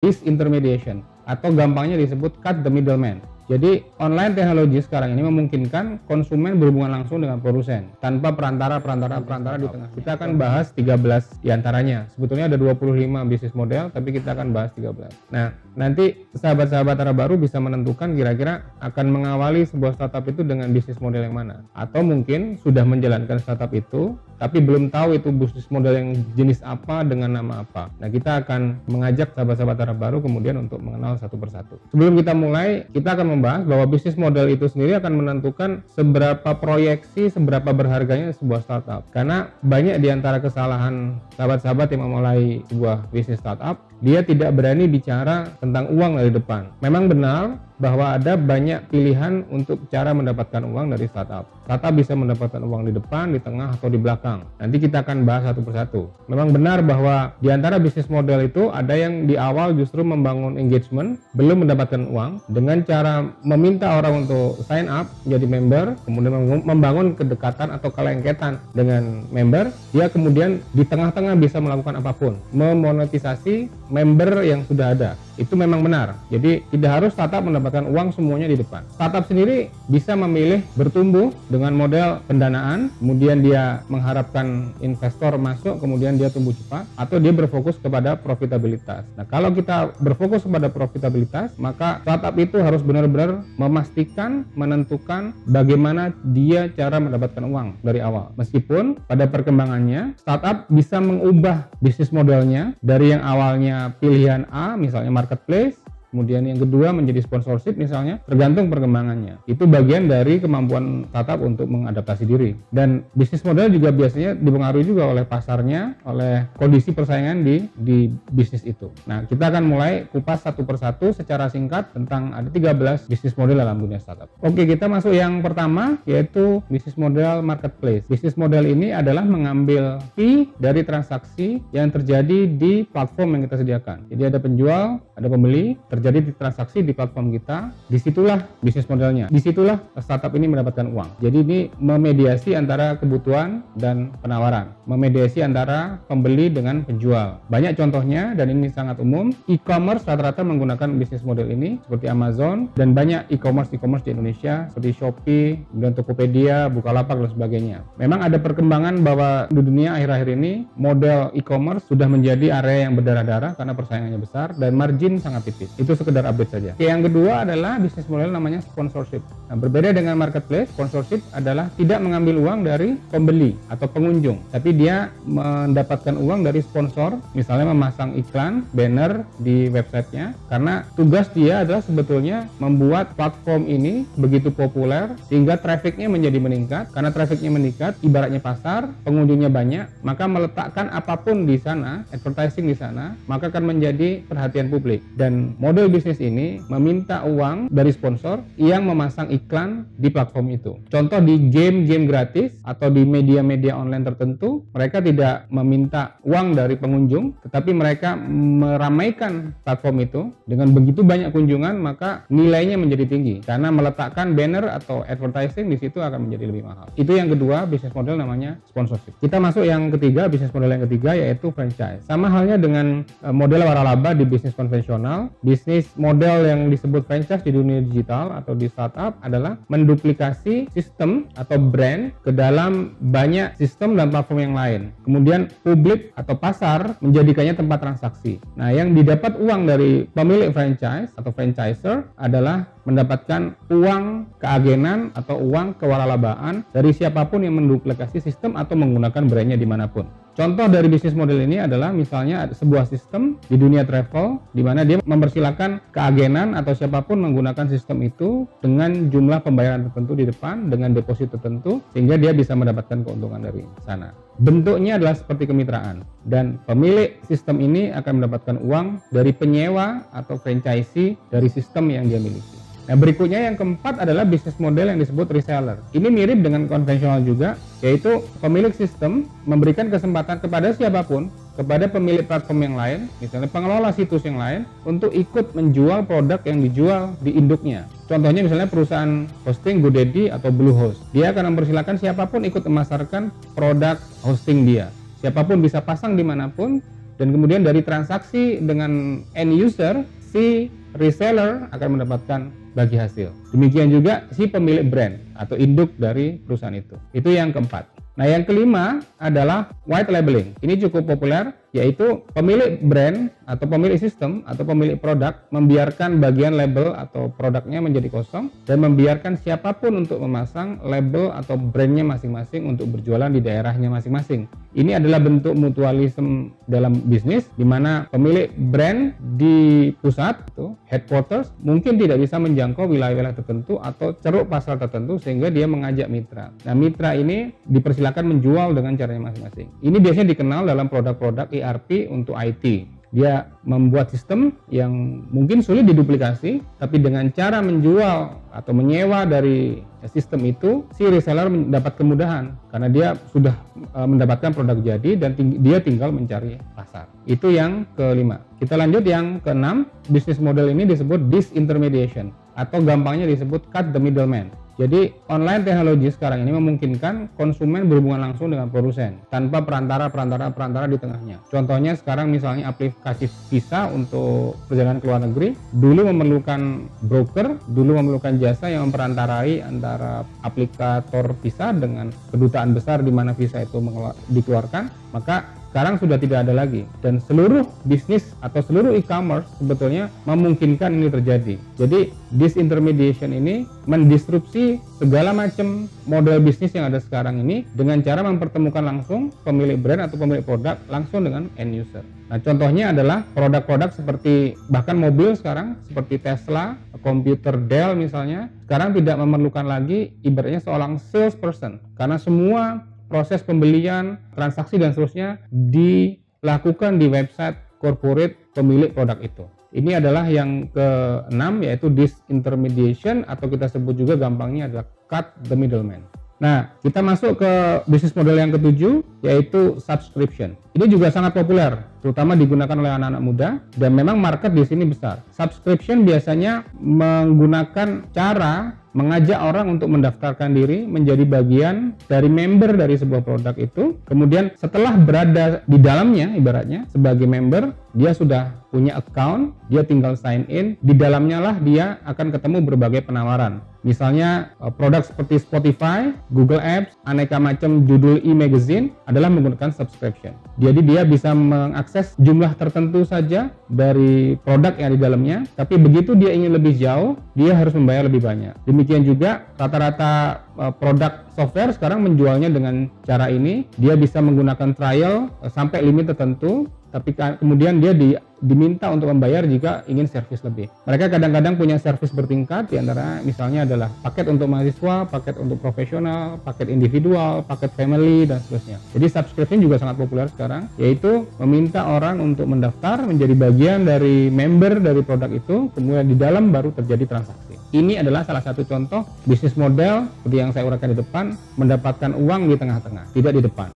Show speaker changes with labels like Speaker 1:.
Speaker 1: disintermediation, atau gampangnya disebut cut the middleman. Jadi online teknologi sekarang ini memungkinkan konsumen berhubungan langsung dengan produsen tanpa perantara di tengah. Kita akan bahas 13 diantaranya. Sebetulnya ada 25 bisnis model, tapi kita akan bahas 13. Nah, nanti sahabat-sahabat Tara Baru bisa menentukan kira-kira akan mengawali sebuah startup itu dengan bisnis model yang mana. Atau mungkin sudah menjalankan startup itu, tapi belum tahu itu bisnis model yang jenis apa dengan nama apa. Nah, kita akan mengajak sahabat-sahabat Tara Baru kemudian untuk mengenal satu persatu. Sebelum kita mulai, kita akan membahas bahwa bisnis model itu sendiri akan menentukan seberapa proyeksi, seberapa berharganya sebuah startup. Karena banyak di antara kesalahan sahabat-sahabat yang memulai sebuah bisnis startup, dia tidak berani bicara tentang uang dari depan. Memang benar bahwa ada banyak pilihan untuk cara mendapatkan uang dari startup. Startup bisa mendapatkan uang di depan, di tengah, atau di belakang. Nanti kita akan bahas satu persatu. Memang benar bahwa di antara bisnis model itu ada yang di awal justru membangun engagement, belum mendapatkan uang, dengan cara meminta orang untuk sign up menjadi member, kemudian membangun kedekatan atau kelengketan dengan member. Dia kemudian di tengah-tengah bisa melakukan apapun, memonetisasi member yang sudah ada. Itu memang benar. Jadi tidak harus startup mendapatkan uang semuanya di depan. Startup sendiri bisa memilih bertumbuh dengan model pendanaan, kemudian dia mengharapkan investor masuk, kemudian dia tumbuh cepat, atau dia berfokus kepada profitabilitas. Nah, kalau kita berfokus kepada profitabilitas, maka startup itu harus benar-benar memastikan, menentukan bagaimana dia cara mendapatkan uang dari awal. Meskipun pada perkembangannya, startup bisa mengubah bisnis modelnya dari yang awalnya pilihan A, misalnya marketplace, kemudian yang kedua menjadi sponsorship misalnya, tergantung perkembangannya. Itu bagian dari kemampuan startup untuk mengadaptasi diri. Dan bisnis model juga biasanya dipengaruhi juga oleh pasarnya, oleh kondisi persaingan di bisnis itu. Nah, kita akan mulai kupas satu persatu secara singkat tentang ada 13 bisnis model dalam dunia startup. Oke, kita masuk yang pertama, yaitu bisnis model marketplace. Bisnis model ini adalah mengambil fee dari transaksi yang terjadi di platform yang kita sediakan. Jadi ada penjual, ada pembeli, terjadi di transaksi di platform kita, disitulah bisnis modelnya, disitulah startup ini mendapatkan uang. Jadi ini memediasi antara kebutuhan dan penawaran, memediasi antara pembeli dengan penjual. Banyak contohnya dan ini sangat umum. E-commerce rata-rata menggunakan bisnis model ini seperti Amazon, dan banyak e-commerce di Indonesia seperti Shopee, dan Tokopedia, Bukalapak dan sebagainya. Memang ada perkembangan bahwa di dunia akhir-akhir ini model e-commerce sudah menjadi area yang berdarah-darah karena persaingannya besar dan margin sangat tipis. Itu sekedar update saja. Yang kedua adalah bisnis model namanya sponsorship. Nah, berbeda dengan marketplace, sponsorship adalah tidak mengambil uang dari pembeli atau pengunjung, tapi dia mendapatkan uang dari sponsor, misalnya memasang iklan, banner di websitenya, karena tugas dia adalah sebetulnya membuat platform ini begitu populer sehingga trafficnya menjadi meningkat. Karena trafficnya meningkat, ibaratnya pasar, pengunjungnya banyak, maka meletakkan apapun di sana, advertising di sana, maka akan menjadi perhatian publik. Dan model bisnis ini meminta uang dari sponsor yang memasang iklan di platform itu. Contoh di game-game gratis atau di media-media online tertentu, mereka tidak meminta uang dari pengunjung, tetapi mereka meramaikan platform itu dengan begitu banyak kunjungan, maka nilainya menjadi tinggi karena meletakkan banner atau advertising di situ akan menjadi lebih mahal. Itu yang kedua, bisnis model namanya sponsorship. Kita masuk yang ketiga, bisnis model yang ketiga yaitu franchise. Sama halnya dengan model waralaba di bisnis konvensional, bisnis model yang disebut franchise di dunia digital atau di startup adalah menduplikasi sistem atau brand ke dalam banyak sistem dan platform yang lain. Kemudian publik atau pasar menjadikannya tempat transaksi. Nah, yang didapat uang dari pemilik franchise atau franchiser adalah mendapatkan uang keagenan atau uang kewaralabaan dari siapapun yang menduplikasi sistem atau menggunakan brandnya dimanapun. Contoh dari bisnis model ini adalah misalnya sebuah sistem di dunia travel di mana dia mempersilahkan keagenan atau siapapun menggunakan sistem itu dengan jumlah pembayaran tertentu di depan dengan deposit tertentu sehingga dia bisa mendapatkan keuntungan dari sana. Bentuknya adalah seperti kemitraan dan pemilik sistem ini akan mendapatkan uang dari penyewa atau franchisee dari sistem yang dia miliki. Nah, berikutnya yang keempat adalah bisnis model yang disebut reseller. Ini mirip dengan konvensional juga, yaitu pemilik sistem memberikan kesempatan kepada siapapun, kepada pemilik platform yang lain, misalnya pengelola situs yang lain, untuk ikut menjual produk yang dijual di induknya. Contohnya misalnya perusahaan hosting GoDaddy atau Bluehost. Dia akan mempersilahkan siapapun ikut memasarkan produk hosting dia. Siapapun bisa pasang dimanapun, dan kemudian dari transaksi dengan end user, si reseller akan mendapatkan bagi hasil. Demikian juga si pemilik brand atau induk dari perusahaan itu. Itu yang keempat. Nah, yang kelima adalah white labeling. Ini cukup populer, yaitu pemilik brand atau pemilik sistem atau pemilik produk membiarkan bagian label atau produknya menjadi kosong dan membiarkan siapapun untuk memasang label atau brandnya masing-masing untuk berjualan di daerahnya masing-masing. Ini adalah bentuk mutualisme dalam bisnis, di mana pemilik brand di pusat itu headquarters mungkin tidak bisa menjangkau wilayah-wilayah tertentu atau ceruk pasar tertentu sehingga dia mengajak mitra. Nah, mitra ini dipersilakan menjual dengan caranya masing-masing. Ini biasanya dikenal dalam produk-produk ERP untuk IT. Dia membuat sistem yang mungkin sulit diduplikasi, tapi dengan cara menjual atau menyewa dari sistem itu, si reseller mendapat kemudahan karena dia sudah mendapatkan produk jadi dan dia tinggal mencari pasar. Itu yang kelima. Kita lanjut yang keenam. Bisnis model ini disebut disintermediation atau gampangnya disebut cut the middleman. Jadi online teknologi sekarang ini memungkinkan konsumen berhubungan langsung dengan produsen tanpa perantara di tengahnya. Contohnya sekarang misalnya aplikasi visa untuk perjalanan ke luar negeri, dulu memerlukan broker, dulu memerlukan jasa yang memperantarai antara aplikator visa dengan kedutaan besar di mana visa itu dikeluarkan, maka sekarang sudah tidak ada lagi, dan seluruh bisnis atau seluruh e-commerce sebetulnya memungkinkan ini terjadi. Jadi disintermediation ini mendisrupsi segala macam model bisnis yang ada sekarang ini dengan cara mempertemukan langsung pemilik brand atau pemilik produk langsung dengan end user. Nah, contohnya adalah produk-produk seperti bahkan mobil sekarang seperti Tesla, komputer Dell misalnya, sekarang tidak memerlukan lagi ibaratnya seorang salesperson karena semua proses pembelian, transaksi dan seterusnya dilakukan di website corporate pemilik produk itu. Ini adalah yang keenam, yaitu disintermediation atau kita sebut juga gampangnya adalah cut the middleman. Nah, kita masuk ke bisnis model yang ketujuh, yaitu subscription. Ini juga sangat populer, terutama digunakan oleh anak-anak muda, dan memang market di sini besar. Subscription biasanya menggunakan cara mengajak orang untuk mendaftarkan diri menjadi bagian dari member dari sebuah produk itu. Kemudian setelah berada di dalamnya, ibaratnya sebagai member, dia sudah punya account, dia tinggal sign in, di dalamnya lah dia akan ketemu berbagai penawaran. Misalnya produk seperti Spotify, Google Apps, aneka macam judul e-magazine adalah menggunakan subscription. Jadi dia bisa mengakses jumlah tertentu saja dari produk yang di dalamnya, tapi begitu dia ingin lebih jauh, dia harus membayar lebih banyak. Demikian juga rata-rata produk software sekarang menjualnya dengan cara ini. Dia bisa menggunakan trial sampai limit tertentu, tapi kemudian dia diminta untuk membayar jika ingin servis lebih. Mereka kadang-kadang punya servis bertingkat, diantara misalnya adalah paket untuk mahasiswa, paket untuk profesional, paket individual, paket family, dan seterusnya. Jadi subscription juga sangat populer sekarang, yaitu meminta orang untuk mendaftar menjadi bagian dari member dari produk itu, kemudian di dalam baru terjadi transaksi. Ini adalah salah satu contoh bisnis model seperti yang saya uraikan di depan, mendapatkan uang di tengah-tengah, tidak di depan.